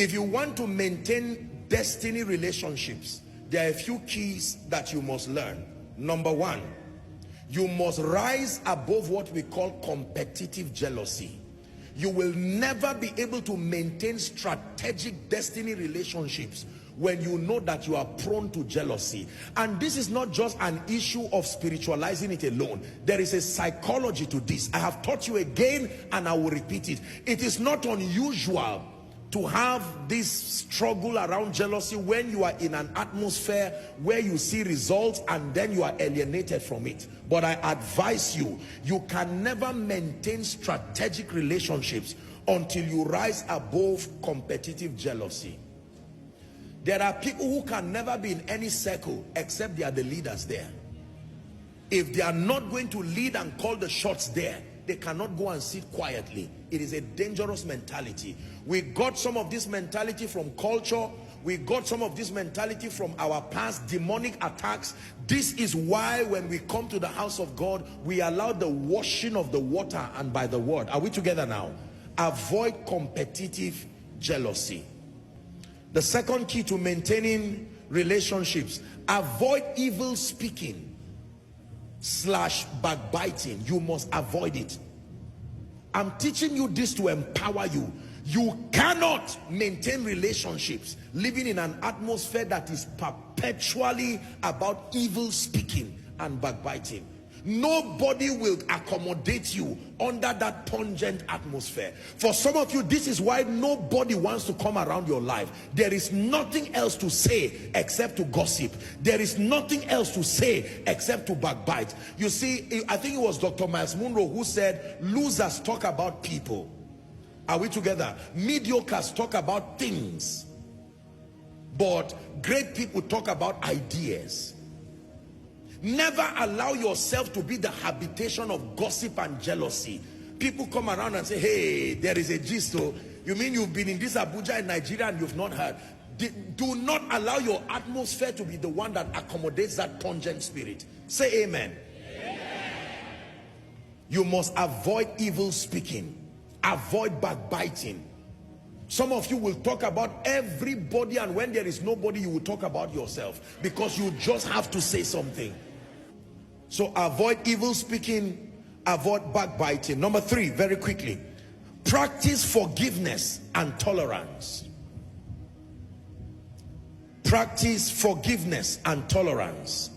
If you want to maintain destiny relationships, there are a few keys that you must learn. Number one, you must rise above what we call competitive jealousy. You will never be able to maintain strategic destiny relationships when you know that you are prone to jealousy. And this is not just an issue of spiritualizing it alone. There is a psychology to this. I have taught you again and I will repeat it. It is not unusual to have this struggle around jealousy when you are in an atmosphere where you see results and then you are alienated from it. But I advise you, you can never maintain strategic relationships until you rise above competitive jealousy. There are people who can never be in any circle except they are the leaders there. If they are not going to lead and call the shots there, they cannot go and sit quietly. It is a dangerous mentality. We got some of this mentality from culture. We got some of this mentality from our past demonic attacks. This is why when we come to the house of God, we allow the washing of the water and by the word. Are we together now? Avoid competitive jealousy. The second key to maintaining relationships, avoid evil speaking / backbiting. You must avoid it. I'm teaching you this to empower you. You cannot maintain relationships living in an atmosphere that is perpetually about evil speaking and backbiting. Nobody will accommodate you under that pungent atmosphere. For some of you, this is why nobody wants to come around your life. There is nothing else to say except to gossip. There is nothing else to say except to backbite. You see, I think it was Dr. Miles Monroe who said, losers talk about people. Are we together? Mediocres talk about things, but great people talk about ideas. Never allow yourself to be the habitation of gossip and jealousy. People come around and say, hey, there is a gist. So you mean you've been in this Abuja in Nigeria and you've not heard? Do not allow your atmosphere to be the one that accommodates that pungent spirit. Say amen. Amen. You must avoid evil speaking. Avoid backbiting. Some of you will talk about everybody, and when there is nobody, you will talk about yourself because you just have to say something. So avoid evil speaking, avoid backbiting. Number three, very quickly, practice forgiveness and tolerance. Practice forgiveness and tolerance.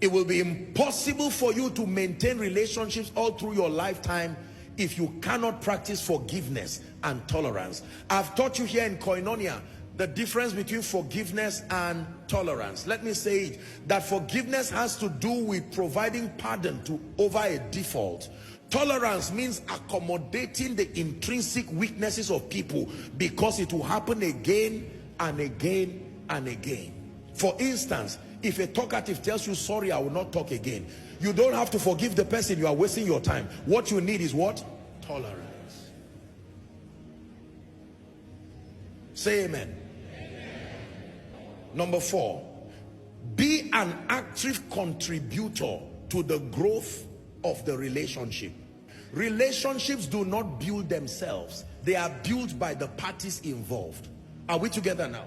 It will be impossible for you to maintain relationships all through your lifetime if you cannot practice forgiveness and tolerance. I've taught you here in Koinonia the difference between forgiveness and tolerance. Let me say it, that forgiveness has to do with providing pardon over a default. Tolerance means accommodating the intrinsic weaknesses of people because it will happen again and again and again. For instance, if a talkative tells you, sorry, I will not talk again, you don't have to forgive the person. You are wasting your time. What you need is what? Tolerance. Say amen. Number four, be an active contributor to the growth of the relationship. Relationships do not build themselves. They are built by the parties involved. Are we together now?